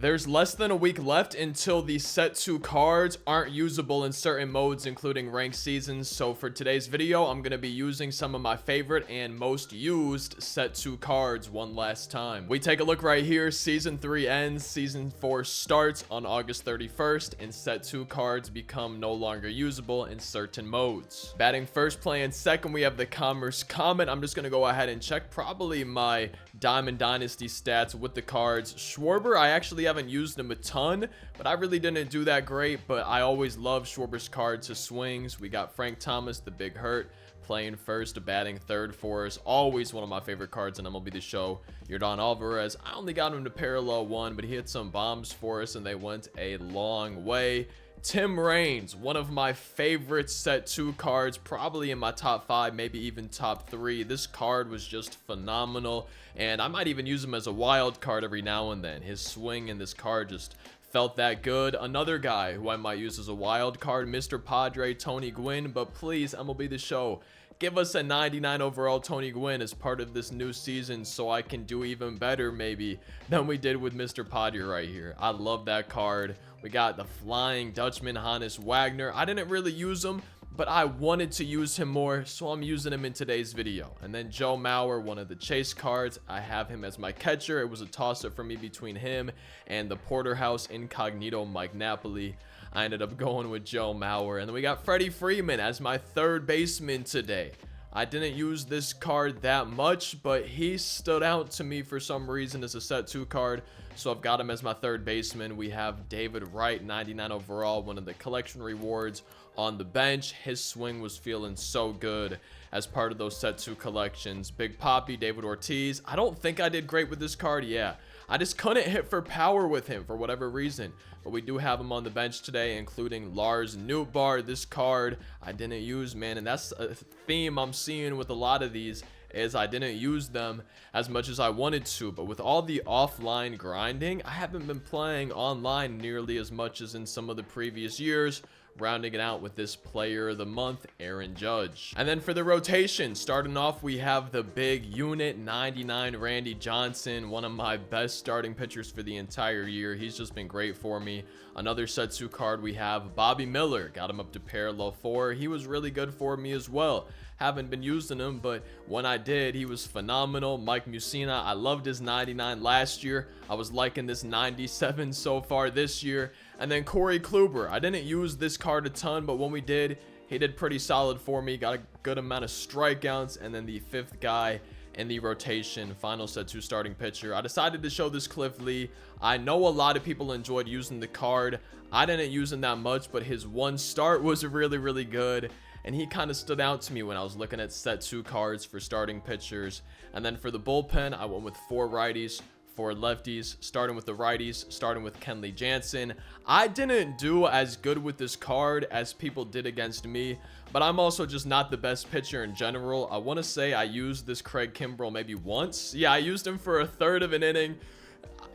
There's less than a week left until the set 2 cards aren't usable in certain modes, including ranked seasons. So for today's video, I'm going to be using some of my favorite and most used set 2 cards one last time. We take a look right here. Season 3 ends, Season 4 starts on August 31st, and set 2 cards become no longer usable in certain modes. Batting first, playing second, we have the Commerce Comet. I'm just going to go ahead and check probably my Diamond Dynasty stats with the cards. Schwarber, I actually haven't used him a ton, but I really didn't do that great, but I always love Schwarber's cards to swings. We got Frank Thomas, the Big Hurt, playing first, batting third for us. Always one of my favorite cards in MLB The Show. Yordan Alvarez, I only got him to parallel 1, but he hit some bombs for us and they went a long way. Tim Raines, one of my favorite set 2 cards, probably in my top 5, maybe even top 3. This card was just phenomenal, and I might even use him as a wild card every now and then. His swing in this card just felt that good. Another guy who I might use as a wild card, Mr. Padre, Tony Gwynn, but please, MLB The Show, give us a 99 overall Tony Gwynn as part of this new season so I can do even better maybe than we did with Mr. Padre right here. I love that card. We got the Flying Dutchman, Hannes Wagner. I didn't really use him, but I wanted to use him more, so I'm using him in today's video. And then Joe Mauer, one of the chase cards. I have him as my catcher. It was a toss-up for me between him and the Porterhouse Incognito Mike Napoli. I ended up going with Joe Mauer. And then we got Freddie Freeman as my third baseman today. I didn't use this card that much, but he stood out to me for some reason as a set 2 card, so I've got him as my third baseman. We have David Wright, 99 overall, one of the collection rewards on the bench. His swing was feeling so good as part of those set 2 collections. Big Papi, David Ortiz. I don't think I did great with this card. Yeah, I just couldn't hit for power with him for whatever reason. But we do have him on the bench today, including Lars Nootbaar. This card I didn't use, man, and that's a theme I'm seeing with a lot of these, is I didn't use them as much as I wanted to. But with all the offline grinding, I haven't been playing online nearly as much as in some of the previous years. Rounding it out with this player of the month, Aaron Judge. And then for the rotation, starting off, we have the big unit 99 Randy Johnson, one of my best starting pitchers for the entire year. He's just been great for me. Another set 2 card, we have Bobby Miller, got him up to parallel 4. He was really good for me as well. Haven't been using him, but when I did, he was phenomenal. Mike Mussina, I loved his 99 last year. I was liking this 97 so far this year. And then Corey Kluber, I didn't use this card a ton, but when we did, he did pretty solid for me. Got a good amount of strikeouts. And then the 5th guy in the rotation, final set 2 starting pitcher, I decided to show this Cliff Lee. I know a lot of people enjoyed using the card. I didn't use him that much, but his one start was really good. And he kind of stood out to me when I was looking at set 2 cards for starting pitchers. And then for the bullpen, I went with 4 righties, 4 lefties, starting with the righties, starting with Kenley Jansen. I didn't do as good with this card as people did against me, but I'm also just not the best pitcher in general. I want to say I used this Craig Kimbrell maybe once. Yeah, I used him for a third of an inning.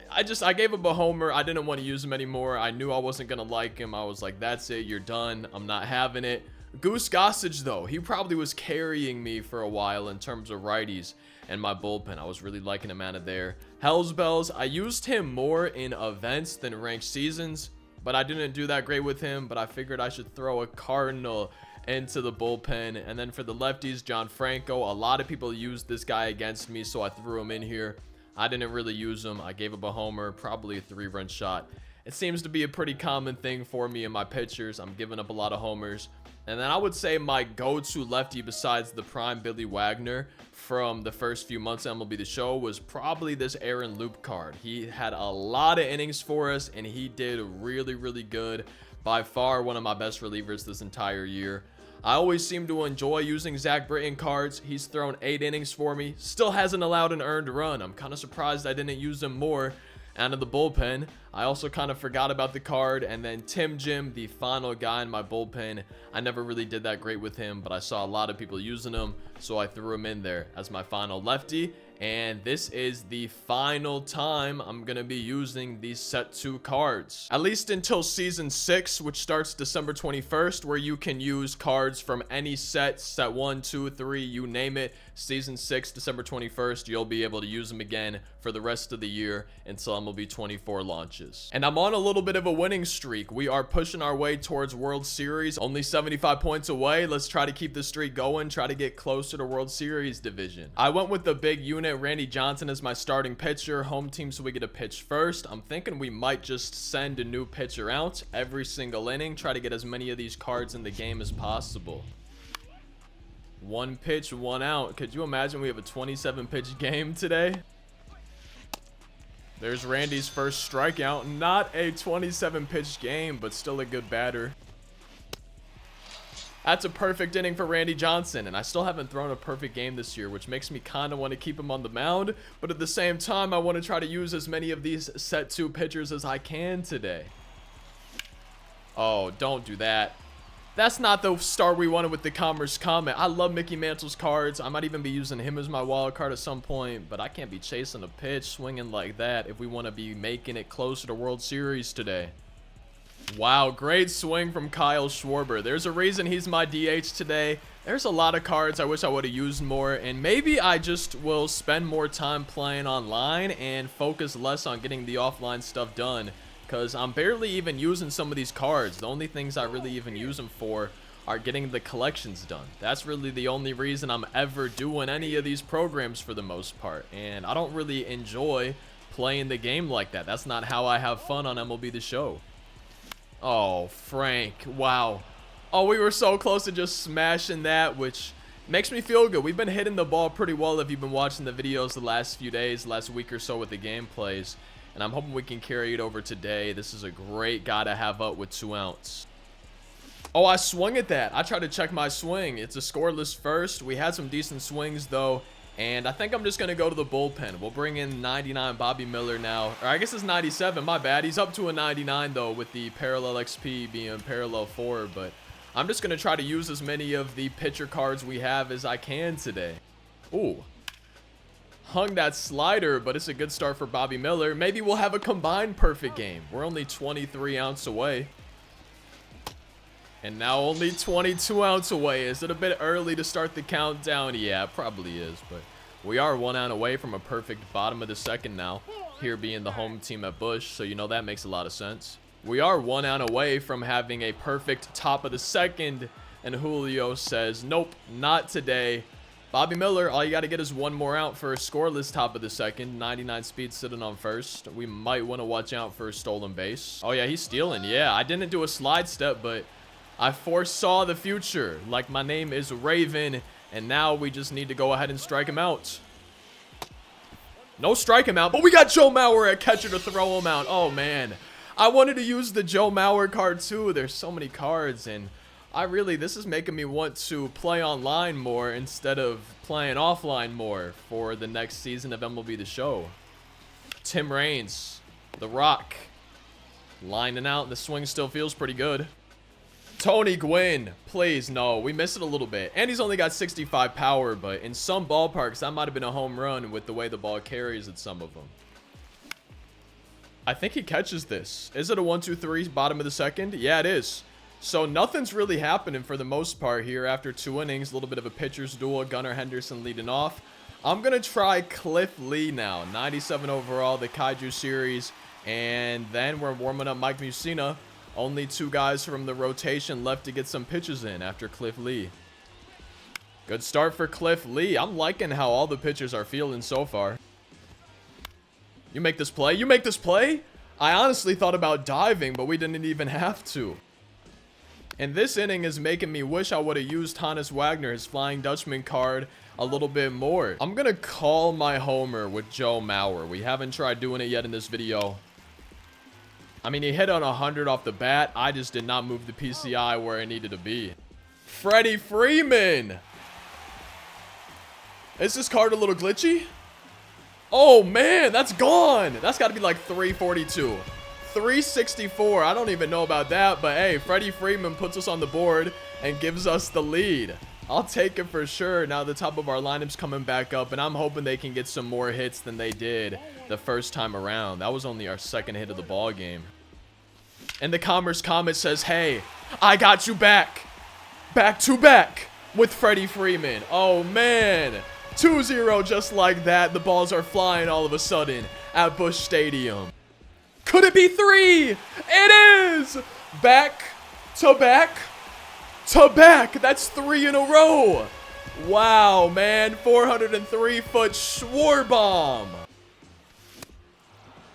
I gave him a homer. I didn't want to use him anymore. I knew I wasn't going to like him. I was like, that's it. You're done. I'm not having it. Goose Gossage, though, he probably was carrying me for a while in terms of righties and my bullpen. I was really liking him out of there. Hells Bells, I used him more in events than ranked seasons, but I didn't do that great with him. But I figured I should throw a Cardinal into the bullpen. And then for the lefties, John Franco, a lot of people used this guy against me, so I threw him in here. I didn't really use him. I gave up a homer, probably a 3-run shot. It seems to be a pretty common thing for me in my pitchers. I'm giving up a lot of homers. And then I would say my go-to lefty besides the prime Billy Wagner from the first few months of MLB The Show was probably this Aaron Loop card. He had a lot of innings for us, and he did really good. By far one of my best relievers this entire year. I always seem to enjoy using Zach Britton cards. He's thrown 8 innings for me. Still hasn't allowed an earned run. I'm kind of surprised I didn't use him more. And in the bullpen, I also kind of forgot about the card. And then Tim Jim, the final guy in my bullpen, I never really did that great with him, but I saw a lot of people using him, so I threw him in there as my final lefty. And this is the final time I'm going to be using these set 2 cards. At least until season 6, which starts December 21st, where you can use cards from any set 1, 2, 3, you name it. Season 6, December 21st, you'll be able to use them again for the rest of the year until MLB 24 launches. And I'm on a little bit of a winning streak. We are pushing our way towards World Series, only 75 points away. Let's try to keep the streak going, try to get closer to World Series division. I went with the big unit, Randy Johnson, as my starting pitcher. Home team, so we get to pitch first. I'm thinking we might just send a new pitcher out every single inning, try to get as many of these cards in the game as possible. 1 pitch, 1 out. Could you imagine we have a 27 pitch game today? There's Randy's first strikeout. Not a 27 pitch game, but still a good batter. That's a perfect inning for Randy Johnson, and I still haven't thrown a perfect game this year, which makes me kind of want to keep him on the mound, but at the same time, I want to try to use as many of these set 2 pitchers as I can today. Oh, don't do that. That's not the start we wanted with the Commerce Comet. I love Mickey Mantle's cards. I might even be using him as my wild card at some point, but I can't be chasing a pitch, swinging like that if we want to be making it closer to World Series today. Wow, great swing from Kyle Schwarber. There's a reason he's my DH today. There's a lot of cards I wish I would have used more, and maybe I just will spend more time playing online and focus less on getting the offline stuff done, because I'm barely even using some of these cards. The only things I really even use them for are getting the collections done. That's really the only reason I'm ever doing any of these programs for the most part, and I don't really enjoy playing the game like that. That's not how I have fun on MLB The Show. Oh, Frank. Wow. Oh, we were so close to just smashing that, which makes me feel good. We've been hitting the ball pretty well if you've been watching the videos the last few days, last week or so with the gameplays. And I'm hoping we can carry it over today. This is a great guy to have up with 2 outs. Oh, I swung at that. I tried to check my swing. It's a scoreless first. We had some decent swings, though. And I think I'm just going to go to the bullpen. We'll bring in 99 Bobby Miller now. Or I guess it's 97. My bad. He's up to a 99, though, with the parallel XP being parallel 4. But I'm just going to try to use as many of the pitcher cards we have as I can today. Ooh. Hung that slider, but it's a good start for Bobby Miller. Maybe we'll have a combined perfect game. We're only 23 outs away. And now only 22 outs away. Is it a bit early to start the countdown? Yeah, it probably is, but we are 1 out away from a perfect bottom of the second now, here being the home team at Busch, so you know that makes a lot of sense. We are 1 out away from having a perfect top of the second, and Julio says, nope, not today. Bobby Miller, all you got to get is 1 more out for a scoreless top of the second. 99 speed sitting on first. We might want to watch out for a stolen base. Oh, yeah, he's stealing. Yeah, I didn't do a slide step, but I foresaw the future. Like, my name is Raven, and now we just need to go ahead and strike him out. No strike him out, but we got Joe Mauer at catcher to throw him out. Oh, man. I wanted to use the Joe Mauer card, too. There's so many cards, and this is making me want to play online more instead of playing offline more for the next season of MLB The Show. Tim Raines, The Rock, lining out. The swing still feels pretty good. Tony Gwynn, please, no. We missed it a little bit. And he's only got 65 power, but in some ballparks, that might have been a home run with the way the ball carries at some of them. I think he catches this. Is it a 1-2-3 bottom of the second? Yeah, it is. So nothing's really happening for the most part here after 2 innings. A little bit of a pitcher's duel. Gunnar Henderson leading off. I'm going to try Cliff Lee now. 97 overall, the Kaiju series. And then we're warming up Mike Mussina. Only 2 guys from the rotation left to get some pitches in after Cliff Lee. Good start for Cliff Lee. I'm liking how all the pitchers are feeling so far. You make this play? You make this play? I honestly thought about diving, but we didn't even have to. And this inning is making me wish I would have used Hannes Wagner, his Flying Dutchman card, a little bit more. I'm going to call my homer with Joe Mauer. We haven't tried doing it yet in this video. I mean, he hit on 100 off the bat. I just did not move the PCI where it needed to be. Freddie Freeman. Is this card a little glitchy? Oh, man, that's gone. That's got to be like 342. 364. I don't even know about that, but hey, Freddie Freeman puts us on the board and gives us the lead. I'll take it for sure. Now the top of our lineup's coming back up, and I'm hoping they can get some more hits than they did the first time around. That was only our second hit of the ball game. And the Commerce Comet says, hey, I got you back. Back to back with Freddie Freeman. Oh, man. 2-0 just like that. The balls are flying all of a sudden at Busch Stadium. Could it be 3? It is! Back to back to back. That's 3 in a row. Wow, man. 403-foot Schwarbomb.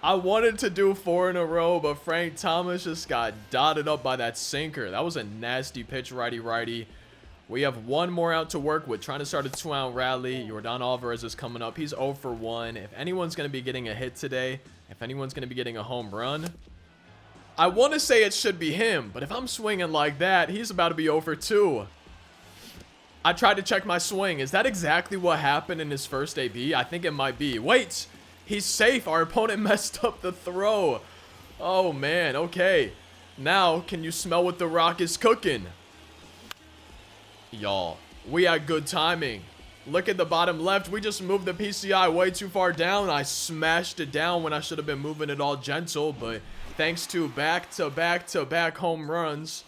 I wanted to do 4 in a row, but Frank Thomas just got dotted up by that sinker. That was a nasty pitch, righty-righty. We have one more out to work with, trying to start a 2-out rally. Yordan Alvarez is coming up. He's 0 for 1. If anyone's going to be getting a hit today, if anyone's going to be getting a home run, I want to say it should be him, but if I'm swinging like that, he's about to be 0 for 2. I tried to check my swing. Is that exactly what happened in his first AB? I think it might be. Wait, he's safe. Our opponent messed up the throw. Oh, man. Okay. Now, can you smell what the Rock is cooking? Y'all, we had good timing. Look at the bottom left. We just moved the PCI way too far down. I smashed it down when I should have been moving it all gentle, but thanks to back-to-back-to-back home runs,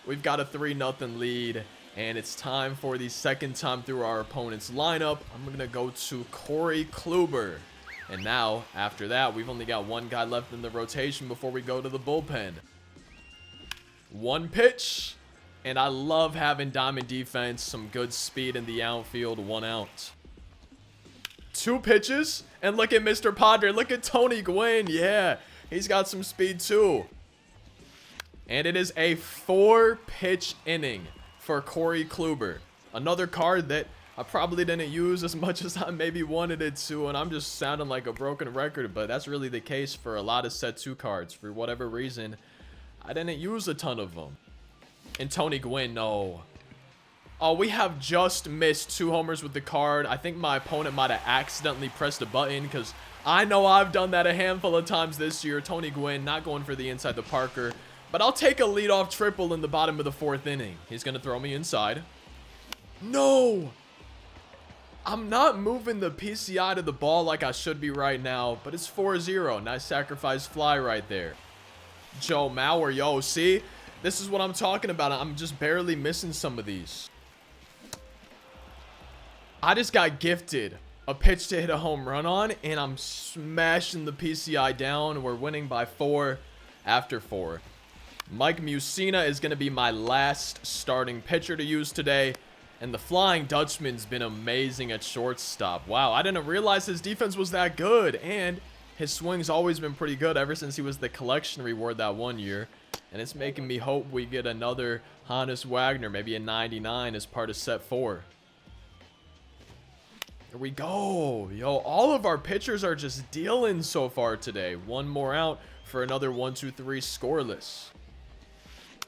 we've got a 3-0 lead, and it's time for the second time through our opponent's lineup. I'm going to go to Corey Kluber. And now, after that, we've only got one guy left in the rotation before we go to the bullpen. One pitch, and I love having diamond defense, some good speed in the outfield, 1 out. 2 pitches, and look at Mr. Padre. Look at Tony Gwynn. Yeah. He's got some speed too. And it is a 4-pitch inning for Corey Kluber. Another card that I probably didn't use as much as I maybe wanted it to. And I'm just sounding like a broken record. But that's really the case for a lot of set 2 cards. For whatever reason, I didn't use a ton of them. And Tony Gwynn, no. Oh, we have just missed 2 homers with the card. I think my opponent might have accidentally pressed a button because I know I've done that a handful of times this year. Tony Gwynn not going for the inside the Parker. But I'll take a leadoff triple in the bottom of the 4th inning. He's going to throw me inside. No! I'm not moving the PCI to the ball like I should be right now. But it's 4-0. Nice sacrifice fly right there. Joe Mauer, yo, see? This is what I'm talking about. I'm just barely missing some of these. I just got gifted a pitch to hit a home run on, and I'm smashing the PCI down. We're winning by 4 after 4. Mike Mussina is going to be my last starting pitcher to use today, and the Flying Dutchman's been amazing at shortstop. Wow, I didn't realize his defense was that good, and his swing's always been pretty good ever since he was the collection reward that one year, and it's making me hope we get another Honus Wagner, maybe a 99 as part of set 4. Here we go. Yo, all of our pitchers are just dealing so far today. One more out for another 1-2-3 scoreless.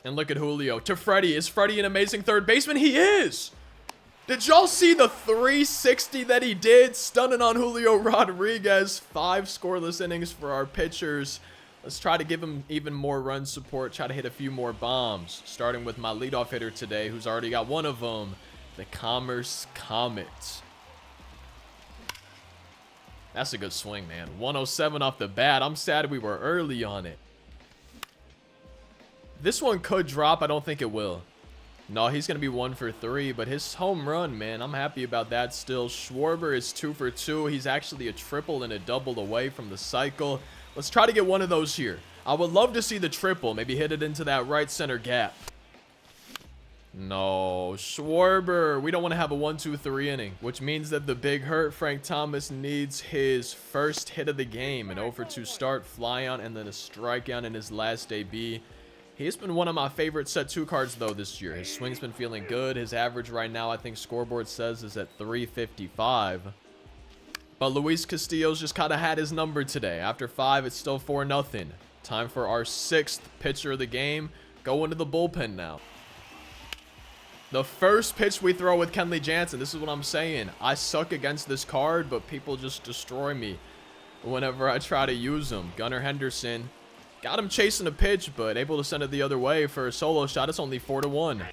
And look at Julio. To Freddie. Is Freddie an amazing third baseman? He is. Did y'all see the 360 that he did? Stunning on Julio Rodriguez. 5 scoreless innings for our pitchers. Let's try to give him even more run support. Try to hit a few more bombs. Starting with my leadoff hitter today, who's already got one of them. The Commerce Comet. That's a good swing, man. 107 off the bat. I'm sad we were early on it. This one could drop. I don't think it will. No, he's going to be 1 for 3. But his home run, man, I'm happy about that still. Schwarber is 2 for 2. He's actually a triple and a double away from the cycle. Let's try to get one of those here. I would love to see the triple. Maybe hit it into that right center gap. No, Schwarber. We don't want to have a 1-2-3 inning, which means that the big hurt Frank Thomas needs his first hit of the game. An 0 for 2 start, fly out, and then a strikeout in his last AB. He's been one of my favorite set 2 cards, though, this year. His swing's been feeling good. His average right now, I think scoreboard says, is at 355. But Luis Castillo's just kind of had his number today. After 5, it's still 4-0. Time for our 6th pitcher of the game. Go into the bullpen now. The first pitch we throw with Kenley Jansen. This is what I'm saying. I suck against this card, but people just destroy me whenever I try to use them. Gunnar Henderson. Got him chasing a pitch, but able to send it the other way for a solo shot. It's only 4-1.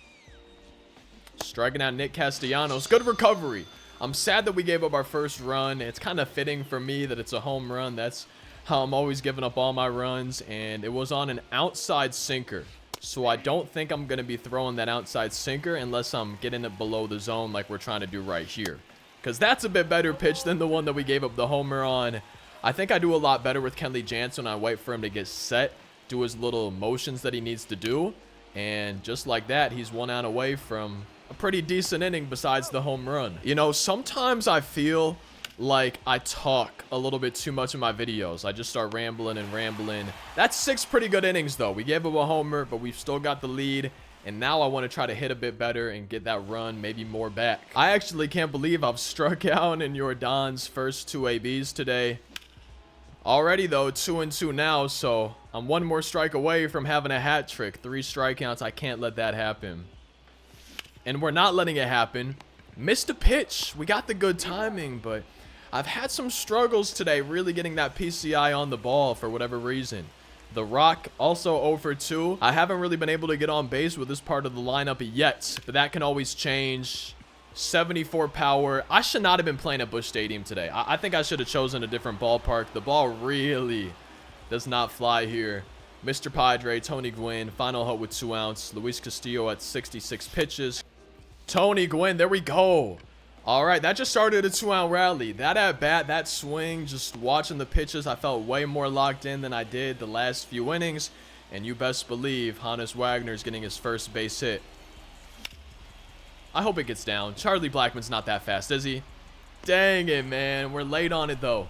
Striking out Nick Castellanos. Good recovery. I'm sad that we gave up our first run. It's kind of fitting for me that it's a home run. That's how I'm always giving up all my runs. And it was on an outside sinker. So I don't think I'm going to be throwing that outside sinker unless I'm getting it below the zone like we're trying to do right here. Because that's a bit better pitch than the one that we gave up the homer on. I think I do a lot better with Kenley Jansen. I wait for him to get set, do his little motions that he needs to do. And just like that, he's 1 out away from a pretty decent inning besides the home run. You know, sometimes I feel like I talk a little bit too much in my videos. I just start rambling and rambling. That's 6 pretty good innings, though. We gave up a homer, but we've still got the lead. And now I want to try to hit a bit better and get that run maybe more back. I actually can't believe I've struck out in Jordan's first 2 ABs today. Already, though, 2-2 now, so I'm 1 more strike away from having a hat trick. 3 strikeouts. I can't let that happen. And we're not letting it happen. Missed a pitch. We got the good timing, but I've had some struggles today really getting that PCI on the ball for whatever reason. The Rock also 0 for 2. I haven't really been able to get on base with this part of the lineup yet, but that can always change. 74 power. I should not have been playing at Busch Stadium today. I think I should have chosen a different ballpark. The ball really does not fly here. Mr. Padre, Tony Gwynn, final hit with 2 outs. Luis Castillo at 66 pitches. Tony Gwynn, there we go. All right, that just started a 2-out rally. That at bat, that swing, just watching the pitches, I felt way more locked in than I did the last few innings. And you best believe Hannes Wagner's getting his first base hit. I hope it gets down. Charlie Blackmon's not that fast, is he? Dang it, man. We're late on it, though.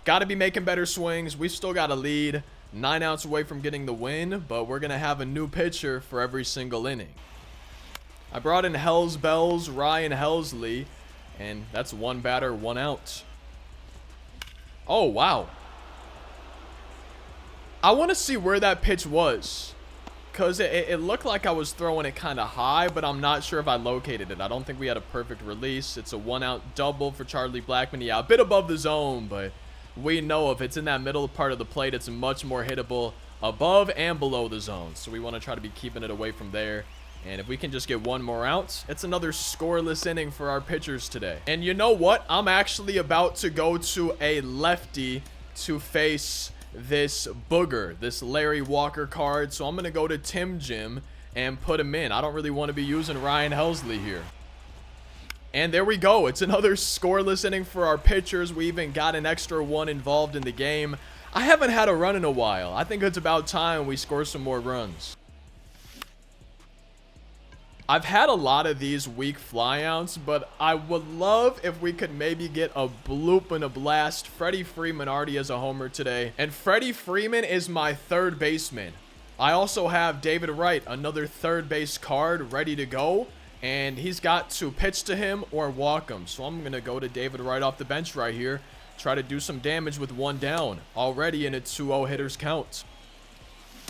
Got to be making better swings. We've still got a lead. 9 outs away from getting the win, but we're going to have a new pitcher for every single inning. I brought in Hells Bells, Ryan Helsley, and that's 1 batter, 1 out. Oh, wow. I want to see where that pitch was. Because it looked like I was throwing it kind of high, but I'm not sure if I located it. I don't think we had a perfect release. It's a 1-out double for Charlie Blackmon. Yeah, a bit above the zone, but we know if it's in that middle part of the plate, it's much more hittable above and below the zone. So we want to try to be keeping it away from there. And if we can just get 1 more out, it's another scoreless inning for our pitchers today. And you know what? I'm actually about to go to a lefty to face this booger, this Larry Walker card. So I'm going to go to Tim Jim and put him in. I don't really want to be using Ryan Helsley here. And there we go. It's another scoreless inning for our pitchers. We even got an extra 1 involved in the game. I haven't had a run in a while. I think it's about time we score some more runs. I've had a lot of these weak flyouts, but I would love if we could maybe get a bloop and a blast. Freddie Freeman already has a homer today, and Freddie Freeman is my 3rd baseman. I also have David Wright, another 3rd base card ready to go, and he's got to pitch to him or walk him. So I'm going to go to David Wright off the bench right here, try to do some damage with 1 down, already in a 2-0 hitters count.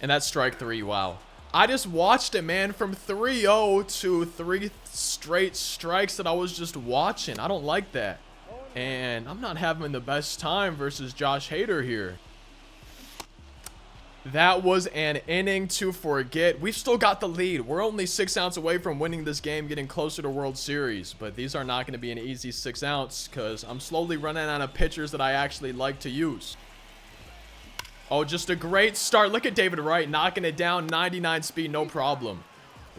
And that's strike 3, wow. I just watched it, man, from 3-0 to 3 straight strikes that I was just watching. I don't like that. And I'm not having the best time versus Josh Hader here. That was an inning to forget. We've still got the lead. We're only 6 outs away from winning this game, getting closer to World Series. But these are not going to be an easy 6 outs because I'm slowly running out of pitchers that I actually like to use. Oh, just a great start. Look at David Wright knocking it down. 99 speed, no problem.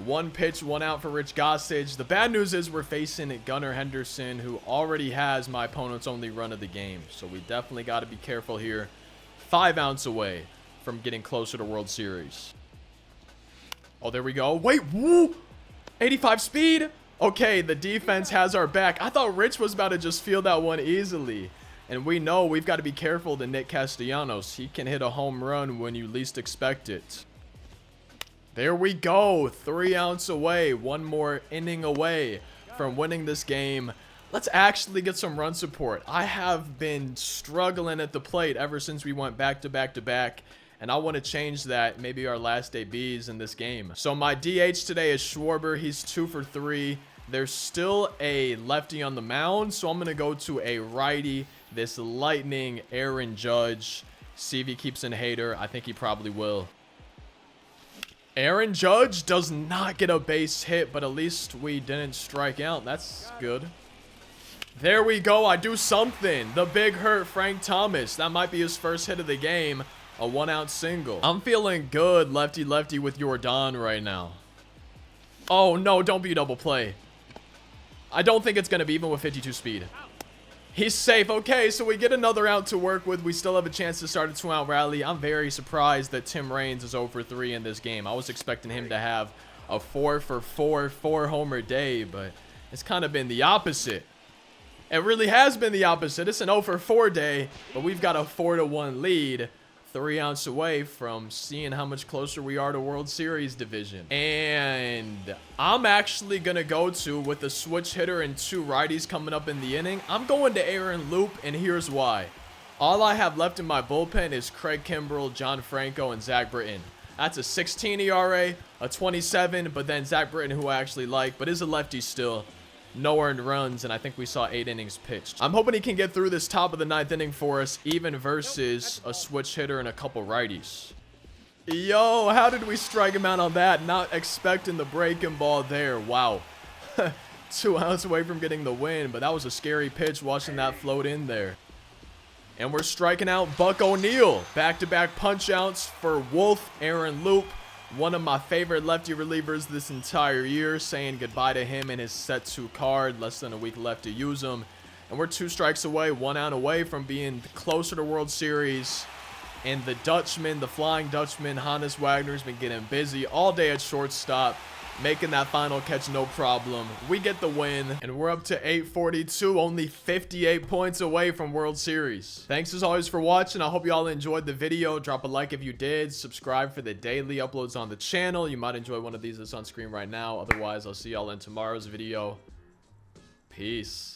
1 pitch, 1 out for Rich Gossage. The bad news is we're facing Gunnar Henderson, who already has my opponent's only run of the game. So we definitely got to be careful here. 5 outs away from getting closer to World Series. Oh, there we go. Wait, woo! 85 speed. Okay, the defense has our back. I thought Rich was about to just field that one easily. And we know we've got to be careful to Nick Castellanos. He can hit a home run when you least expect it. There we go. 3 outs away. 1 more inning away from winning this game. Let's actually get some run support. I have been struggling at the plate ever since we went back to back to back. And I want to change that, maybe our last ABs in this game. So my DH today is Schwarber. He's 2 for 3. There's still a lefty on the mound. So I'm going to go to a righty. This lightning Aaron Judge. See if he keeps in Hader. I think he probably will. Aaron Judge does not get a base hit, but at least we didn't strike out. That's good. There we go. I do something. The big hurt Frank Thomas. That might be his first hit of the game. A 1-out single. I'm feeling good lefty-lefty with Jordan right now. Oh, no. Don't be double play. I don't think it's going to be even with 52 speed. He's safe. Okay, so we get another out to work with. We still have a chance to start a 2-out rally. I'm very surprised that Tim Raines is 0 for 3 in this game. I was expecting him to have a 4 for 4 4-homer day, but it's kind of been the opposite. It really has been the opposite. It's an 0 for 4 day, but we've got a 4-1 lead. 3 outs away from seeing how much closer we are to World Series division. And I'm actually going to go to, with a switch hitter and 2 righties coming up in the inning, I'm going to Aaron Loop, and here's why. All I have left in my bullpen is Craig Kimbrell, John Franco, and Zach Britton. That's a 16 ERA, a 27, but then Zach Britton, who I actually like, but is a lefty still. No earned runs, and I think we saw 8 innings pitched. I'm hoping he can get through this top of the 9th inning for us, even versus a switch hitter and a couple righties. Yo, how did we strike him out on that? Not expecting the breaking ball there. Wow. 2 outs away from getting the win, but that was a scary pitch watching that float in there. And we're striking out Buck O'Neil. Back-to-back punch-outs for Wolf, Aaron Loop. One of my favorite lefty relievers this entire year, saying goodbye to him and his set 2 card. Less than a week left to use him. And we're 2 strikes away, 1 out away from being closer to World Series. And the Dutchman, the Flying Dutchman, Hannes Wagner's been getting busy all day at shortstop, making that final catch no problem. We get the win, and we're up to 842, only 58 points away from World Series. Thanks as always for watching. I hope you all enjoyed the video. Drop a like if you did. Subscribe for the daily uploads on the channel. You might enjoy one of these that's on screen right now. Otherwise, I'll see y'all in tomorrow's video. Peace.